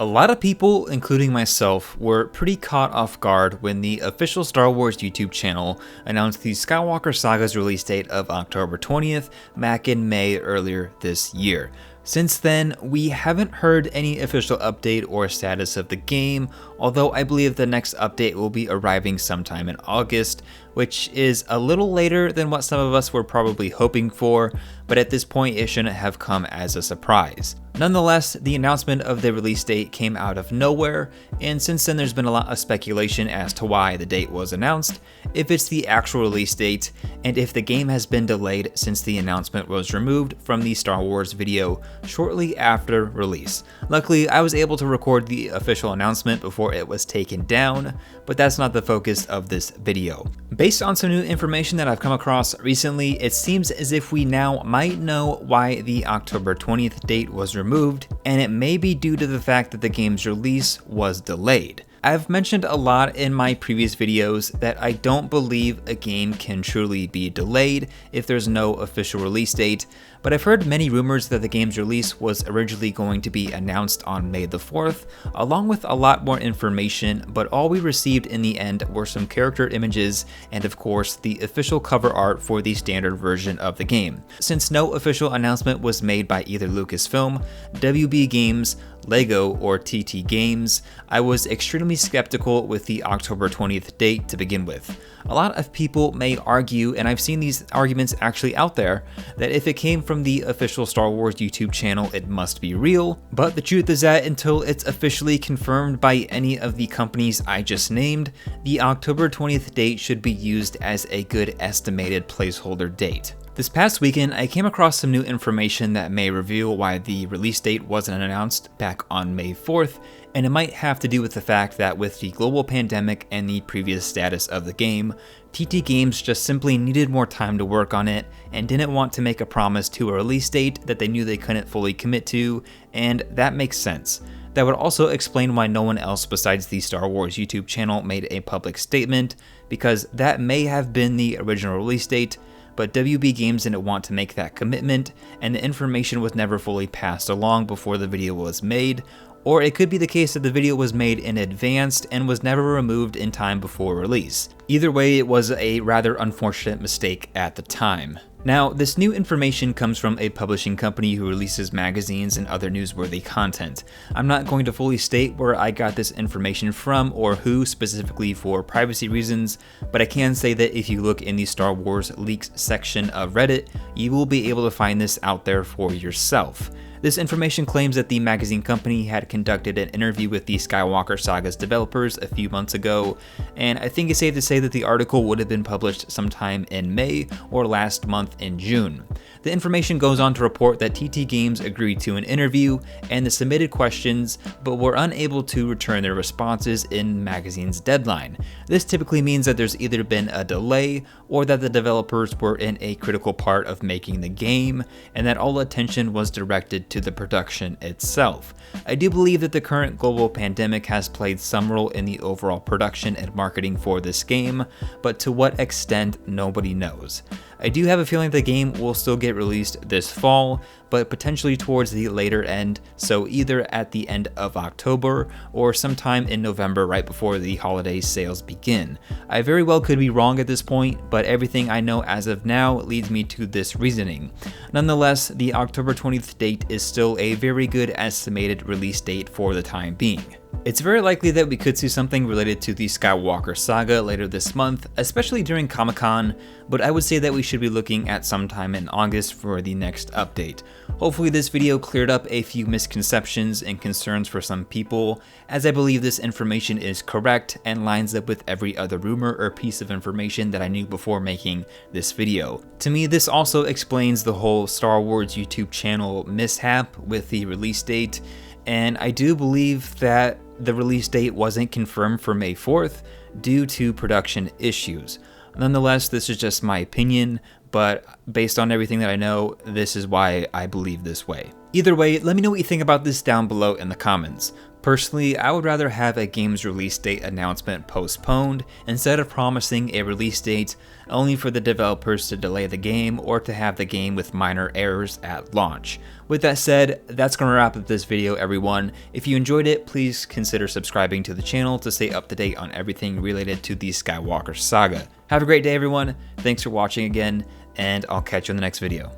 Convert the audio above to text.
A lot of people, including myself, were pretty caught off guard when the official Star Wars YouTube channel announced the Skywalker Saga's release date of October 20th back in May earlier this year. Since then, we haven't heard any official update or status of the game, although I believe the next update will be arriving sometime in August, which is a little later than what some of us were probably hoping for, but at this point it shouldn't have come as a surprise. Nonetheless, the announcement of the release date came out of nowhere, and since then there's been a lot of speculation as to why the date was announced, if it's the actual release date, and if the game has been delayed since the announcement was removed from the Star Wars video shortly after release. Luckily, I was able to record the official announcement before it was taken down, but that's not the focus of this video. Based on some new information that I've come across recently, it seems as if we now might know why the October 20th date was removed, and it may be due to the fact that the game's release was delayed. I've mentioned a lot in my previous videos that I don't believe a game can truly be delayed if there's no official release date, but I've heard many rumors that the game's release was originally going to be announced on May the 4th, along with a lot more information, but all we received in the end were some character images and of course the official cover art for the standard version of the game. Since no official announcement was made by either Lucasfilm, WB Games, LEGO, or TT Games, I was extremely skeptical with the October 20th date to begin with. A lot of people may argue, and I've seen these arguments actually out there, that if it came from the official Star Wars YouTube channel, it must be real, but the truth is that until it's officially confirmed by any of the companies I just named, the October 20th date should be used as a good estimated placeholder date. This past weekend, I came across some new information that may reveal why the release date wasn't announced back on May 4th, and it might have to do with the fact that with the global pandemic and the previous status of the game, TT Games just simply needed more time to work on it and didn't want to make a promise to a release date that they knew they couldn't fully commit to, and that makes sense. That would also explain why no one else besides the Star Wars YouTube channel made a public statement, because that may have been the original release date, but WB Games didn't want to make that commitment, and the information was never fully passed along before the video was made, or it could be the case that the video was made in advance and was never removed in time before release. Either way, it was a rather unfortunate mistake at the time. Now, this new information comes from a publishing company who releases magazines and other newsworthy content. I'm not going to fully state where I got this information from or who specifically for privacy reasons, but I can say that if you look in the Star Wars leaks section of Reddit, you will be able to find this out there for yourself. This information claims that the magazine company had conducted an interview with the Skywalker Saga's developers a few months ago, and I think it's safe to say that the article would have been published sometime in May or last month in June. The information goes on to report that TT Games agreed to an interview and the submitted questions, but were unable to return their responses in magazine's deadline. This typically means that there's either been a delay or that the developers were in a critical part of making the game, and that all attention was directed to the production itself. I do believe that the current global pandemic has played some role in the overall production and marketing for this game, but to what extent, nobody knows. I do have a feeling the game will still get released this fall, but potentially towards the later end, so either at the end of October or sometime in November right before the holiday sales begin. I very well could be wrong at this point, but everything I know as of now leads me to this reasoning. Nonetheless, the October 20th date is still a very good estimated release date for the time being. It's very likely that we could see something related to the Skywalker Saga later this month, especially during Comic-Con, but I would say that we should be looking at sometime in August for the next update. Hopefully this video cleared up a few misconceptions and concerns for some people, as I believe this information is correct and lines up with every other rumor or piece of information that I knew before making this video. To me, this also explains the whole Star Wars YouTube channel mishap with the release date, and I do believe that the release date wasn't confirmed for May 4th due to production issues. Nonetheless, this is just my opinion, but based on everything that I know, this is why I believe this way. Either way, let me know what you think about this down below in the comments. Personally, I would rather have a game's release date announcement postponed instead of promising a release date only for the developers to delay the game or to have the game with minor errors at launch. With that said, that's going to wrap up this video, everyone. If you enjoyed it, please consider subscribing to the channel to stay up to date on everything related to the Skywalker Saga. Have a great day, everyone. Thanks for watching again, and I'll catch you in the next video.